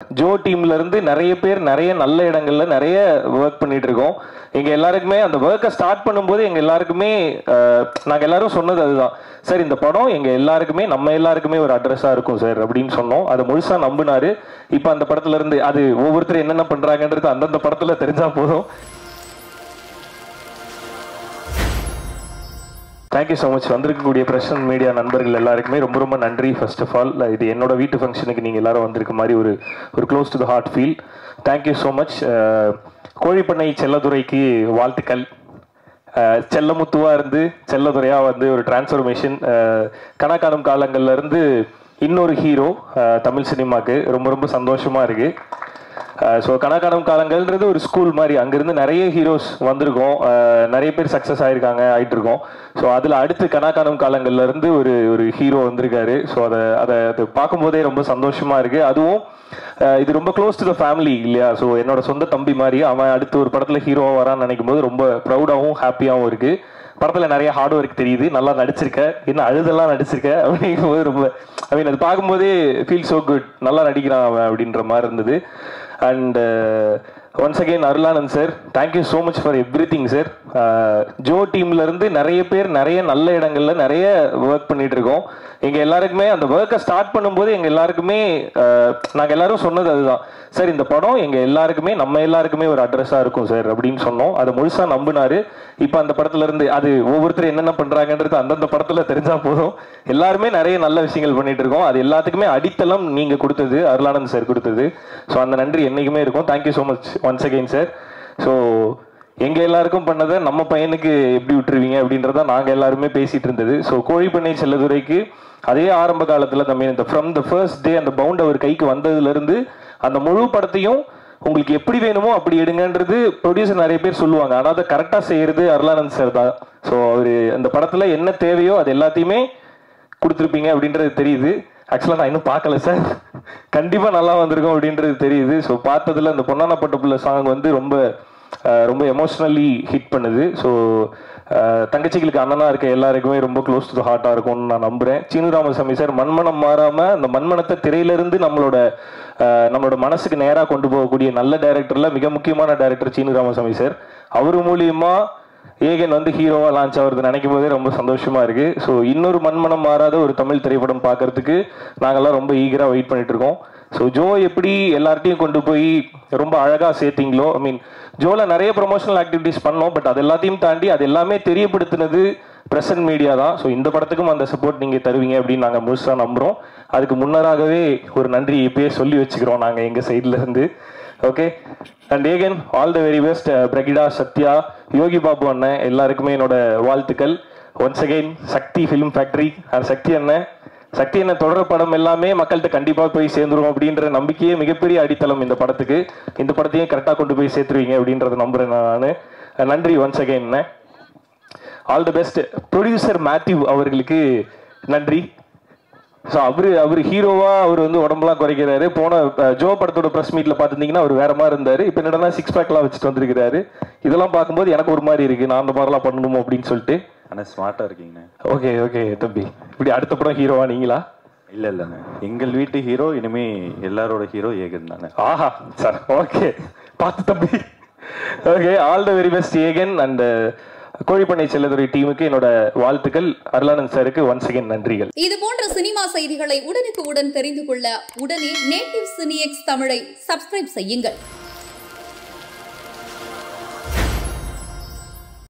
Joe டீம்ல இருந்து நிறைய பேர் நிறைய நல்ல இடங்கள்ல நிறைய ஒர்க் பண்ணிட்டு இருக்கோம். எங்க எல்லாருக்குமே அந்த ஒர்க்கை ஸ்டார்ட் பண்ணும்போது எங்க எல்லாருக்குமே நாங்க எல்லாரும் சொன்னது அதுதான், சார் இந்த படம் எங்க எல்லாருக்குமே நம்ம எல்லாருக்குமே ஒரு அட்ரஸா இருக்கும் சார் அப்படின்னு சொன்னோம். அதை முழுசா நம்பினாரு. இப்ப அந்த படத்துல இருந்து அது ஒவ்வொருத்தரும் என்னென்ன பண்றாங்கன்றது அந்தந்த படத்துல தெரிஞ்சா போதும். Thank you so much. வந்திருக்கக்கூடிய பிரஸ் அண்ட் மீடியா நண்பர்கள் எல்லாருக்குமே ரொம்ப ரொம்ப நன்றி. ஃபர்ஸ்ட் ஆஃப் ஆல் இது என்னோட வீட்டு ஃபங்க்ஷனுக்கு நீங்கள் எல்லாரும் வந்திருக்க மாதிரி ஒரு close to the heart feel. Thank you so much. Kozhipannai செல்லதுரைக்கு வாழ்த்துக்கள். செல்லமுத்துவா இருந்து செல்லதுரையா வந்து ஒரு டிரான்ஸ்ஃபர்மேஷன். கணக்காணும் காலங்கள்ல இருந்து இன்னொரு ஹீரோ தமிழ் சினிமாவுக்கு ரொம்ப ரொம்ப சந்தோஷமா இருக்கு. ஸோ கணக்காணும் காலங்கள்ன்றது ஒரு ஸ்கூல் மாதிரி, அங்கிருந்து நிறைய ஹீரோஸ் வந்திருக்கோம், நிறைய பேர் சக்ஸஸ் ஆகிட்டு இருக்கோம். ஸோ அதில் அடுத்து கணக்காணும் காலங்கள்ல இருந்து ஒரு ஹீரோ வந்திருக்காரு. ஸோ அதை பார்க்கும்போதே ரொம்ப சந்தோஷமா இருக்கு. அதுவும் இது ரொம்ப க்ளோஸ் டு த ஃபேமிலி இல்லையா? ஸோ என்னோட சொந்த தம்பி மாதிரி அவன் அடுத்து ஒரு படத்தில் ஹீரோவாக வரான்னு நினைக்கும் போது ரொம்ப ப்ரௌடாகவும் ஹாப்பியாகவும் இருக்கு. படத்தில் நிறைய ஹார்ட் ஒர்க் தெரியுது, நல்லா நடிச்சிருக்க, என்ன அழுதெல்லாம் நடிச்சிருக்க அப்படிங்கும்போது ரொம்ப அது பார்க்கும்போதே ஃபீல் ஸோ குட், நல்லா நடிக்கிறான் அவன் அப்படின்ற மாதிரி இருந்தது. And once again Arulanand sir, thank you so much for everything sir. Joe டீம்ல இருந்து நிறைய பேர் நிறைய நல்ல இடங்கள்ல நிறைய ஒர்க் பண்ணிட்டு இருக்கோம். எங்க எல்லாருக்குமே அந்த ஒர்க்கை ஸ்டார்ட் பண்ணும்போது எங்க எல்லாருக்குமே நாங்க எல்லாரும் சொன்னது அதுதான், சார் இந்த படம் எங்க எல்லாருக்குமே நம்ம எல்லாருக்குமே ஒரு அட்ரஸா இருக்கும் சார் அப்படின்னு சொன்னோம். அதை முழுசா நம்பினாரு. இப்ப அந்த படத்துல இருந்து அது ஒவ்வொருத்தரும் என்னென்ன பண்றாங்கன்றது அந்தந்த படத்துல தெரிஞ்சா போதும். எல்லாருமே நிறைய நல்ல விஷயங்கள் பண்ணிட்டு இருக்கோம். அது எல்லாத்துக்குமே அடித்தளம் நீங்க கொடுத்தது, அருளானந்த் சார் கொடுத்தது. ஸோ அந்த நன்றி என்னைக்குமே இருக்கும். Thank you so much once again sir. So எங்க எல்லாருக்கும் பண்ணதை நம்ம பையனுக்கு எப்படி விட்டுருவீங்க அப்படின்றத நாங்க எல்லாருமே பேசிட்டு இருந்தது. ஸோ கோழிப்பண்ணை செல்லதுரைக்கு அதே ஆரம்ப காலத்துல இந்த ஃப்ரம் த ஃபர்ஸ்ட் டே அந்த பவுண்ட் அவர் கைக்கு வந்ததுல இருந்து அந்த முழு படத்தையும் உங்களுக்கு எப்படி வேணுமோ அப்படி எடுங்கன்றது ப்ரொடியூசர் நிறைய பேர் சொல்லுவாங்க, ஆனால் அதை கரெக்டாக செய்யறது அருளானந்த் சார் தான். ஸோ அவர் அந்த படத்துல என்ன தேவையோ அது எல்லாத்தையுமே கொடுத்துருப்பீங்க அப்படின்றது தெரியுது. ஆக்சுவலாக நான் இன்னும் பார்க்கல சார், கண்டிப்பாக நல்லா வந்திருக்கும் அப்படின்றது தெரியுது. ஸோ பார்த்ததுல அந்த பொன்னான பட்டப்புள்ள சாங் வந்து ரொம்ப ரொம்ப எமோஷ்னலி ஹிட் பண்ணுது. ஸோ தங்கச்சிகளுக்கு அண்ணனா இருக்க எல்லாருக்குமே ரொம்ப க்ளோஸ் டு த ஹார்ட்டாக இருக்கும்னு நான் நம்புறேன். சீனு ராமசாமி சார் மண்மனம் மாறாமல் அந்த மண்மனத்தை திரையிலிருந்து நம்மளோட மனசுக்கு நேராக கொண்டு போகக்கூடிய நல்ல டைரக்டர்ல மிக முக்கியமான டைரக்டர் சீனு ராமசாமி சார். அவர் மூலியமா ஏகன் வந்து ஹீரோவா லான்ச் ஆகுறது நினைக்கும் போதே ரொம்ப சந்தோஷமா இருக்கு. ஸோ இன்னொரு மண்மனம் மாறாத ஒரு தமிழ் திரைப்படம் பார்க்கறதுக்கு நாங்கெல்லாம் ரொம்ப ஈகரா வெயிட் பண்ணிட்டு இருக்கோம். ஸோ ஜோ எப்படி எல்லார்ட்டையும் கொண்டு போய் ரொம்ப அழகா சேர்த்தீங்களோ, ஜோல நிறைய ப்ரொமோஷனல் ஆக்டிவிட்டிஸ் பண்ணோம், பட் அது எல்லாத்தையும் தாண்டி அது எல்லாமே தெரியப்படுத்தினது பிரஸ் அண்ட் மீடியா தான். ஸோ இந்த படத்துக்கும் அந்த சப்போர்ட் நீங்க தருவீங்க அப்படின்னு நாங்கள் முழுசா நம்புறோம். அதுக்கு முன்னராகவே ஒரு நன்றி இப்பயே சொல்லி வச்சுக்கிறோம் நாங்கள் எங்க சைட்ல இருந்து. Okay, and Aegan all the very best. Brigida, Sathya, Yogi Babu அண்ணன் எல்லாருக்குமே என்னோட வாழ்த்துக்கள். Once again Sakthi film factory and Sakthi அண்ணன் தொடர் படம் எல்லாமே மக்கள்கிட்ட கண்டிப்பா போய் சேர்ந்துரும் அப்படின்ற நம்பிக்கையே மிகப்பெரிய அடித்தளம் இந்த படத்துக்கு. இந்த படத்தையும் கரெக்டா கொண்டு போய் சேர்த்துருவீங்க அப்படின்றத நம்புறேன் நான். நன்றி once again. All the best. Producer Matthew அவர்களுக்கு நன்றி. ஸோ அவர் ஹீரோவா அவர் வந்து உடம்புலாம் குறைக்கிறாரு. போன ஜோ படத்தோட ப்ரெஸ் மீட்ல பார்த்துருந்தீங்கன்னா அவர் வேற மாதிரி இருந்தாரு. இப்போ என்னடா 6 பேக்லாம் வச்சுட்டு வந்திருக்கிறாரு. இதெல்லாம் பார்க்கும்போது எனக்கு ஒரு மாதிரி இருக்கு, நான் அந்த மாதிரிலாம் பண்ணணுமோ அப்படின்னு சொல்லிட்டு. ஆனால் ஸ்மார்ட்டா இருக்கீங்க. ஓகே ஓகே தம்பி, இப்படி அடுத்த படம் ஹீரோவா நீங்களா? இல்லைண்ணே, எங்கள் வீட்டு ஹீரோ இனிமே எல்லாரோட ஹீரோ ஏகன் தானே. ஆஹா சார், ஓகே பார்த்து தம்பி. Okay, all the very best Aegan. And Kozhipannai Chelladurai டீமுக்கு என்னோட வாழ்த்துக்கள். அருளானந்த் சாருக்கு ஒன்ஸ் அகெயின் நன்றிகள். இது போன்ற சினிமா செய்திகளை உடனுக்குடன் தெரிந்து கொள்ள உடனே நேட்டிவ் சினிஎக்ஸ் தமிழை சப்ஸ்கிரைப் செய்யுங்கள்.